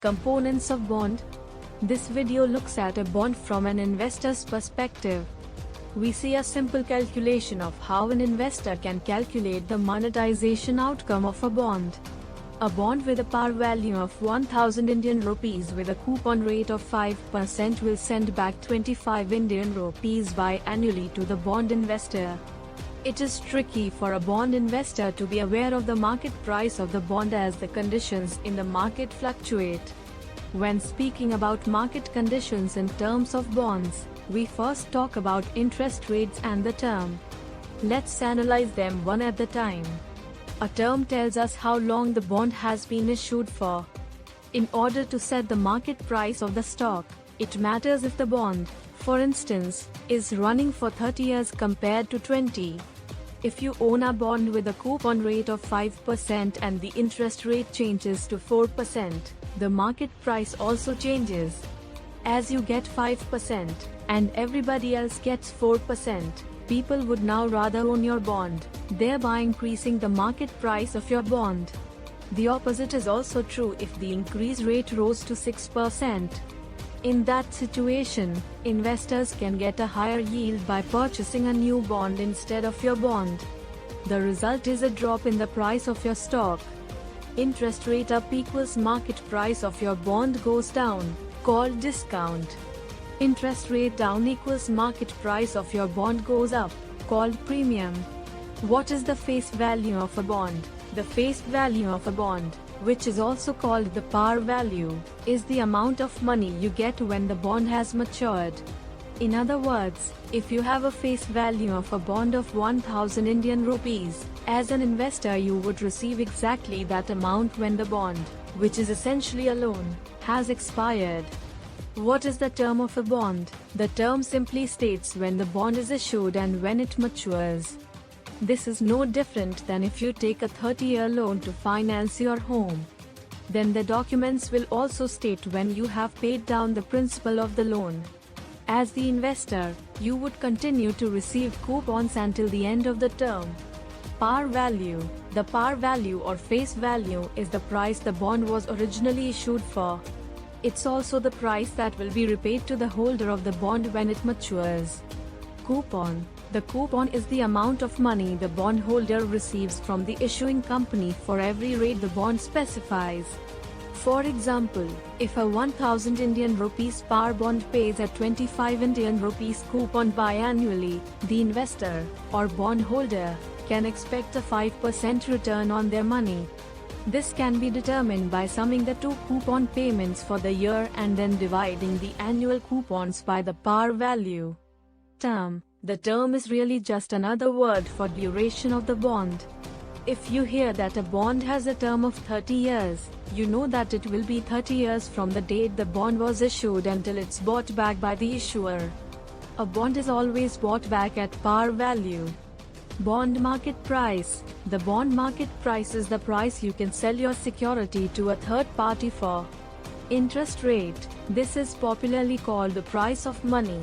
Components of bond. This video looks at a bond from an investor's perspective. We see a simple calculation of how an investor can calculate the monetization outcome of a bond. A bond with a par value of 1000 Indian rupees with a coupon rate of 5% will send back 25 Indian rupees biannually to the bond investor. It is tricky for a bond investor to be aware of the market price of the bond as the conditions in the market fluctuate. When speaking about market conditions in terms of bonds, we first talk about interest rates and the term. Let's analyze them one at a time. A term tells us how long the bond has been issued for. In order to set the market price of the stock, it matters if the bond, for instance, is running for 30 years compared to 20. If you own a bond with a coupon rate of 5% and the interest rate changes to 4%, the market price also changes. As you get 5% and everybody else gets 4%, people would now rather own your bond, thereby increasing the market price of your bond. The opposite is also true if the increase rate rose to 6%. In that situation, investors can get a higher yield by purchasing a new bond instead of your bond. The result is a drop in the price of your stock. Interest rate up equals market price of your bond goes down, called discount. Interest rate down equals market price of your bond goes up, called premium. What is the face value of a bond? The face value of a bond, which is also called the par value, is the amount of money you get when the bond has matured. In other words, if you have a face value of a bond of 1000 Indian rupees, as an investor you would receive exactly that amount when the bond, which is essentially a loan, has expired. What is the term of a bond? The term simply states when the bond is issued and when it matures. This is no different than if you take a 30-year loan to finance your home. Then the documents will also state when you have paid down the principal of the loan. As the investor, you would continue to receive coupons until the end of the term. Par value. The par value or face value is the price the bond was originally issued for. It's also the price that will be repaid to the holder of the bond when it matures. Coupon. The coupon is the amount of money the bondholder receives from the issuing company for every rate the bond specifies. For example, if a 1000 Indian rupees par bond pays a 25 Indian rupees coupon biannually, the investor, or bondholder, can expect a 5% return on their money. This can be determined by summing the two coupon payments for the year and then dividing the annual coupons by the par value. Term. The term is really just another word for duration of the bond. If you hear that a bond has a term of 30 years, you know that it will be 30 years from the date the bond was issued until it's bought back by the issuer. A bond is always bought back at par value. Bond market price. The bond market price is the price you can sell your security to a third party for. Interest rate. This is popularly called the price of money.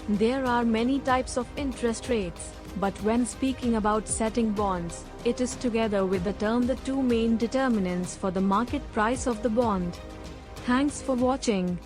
There are many types of interest rates, but when speaking about setting bonds, it is together with the term the two main determinants for the market price of the bond. Thanks for watching.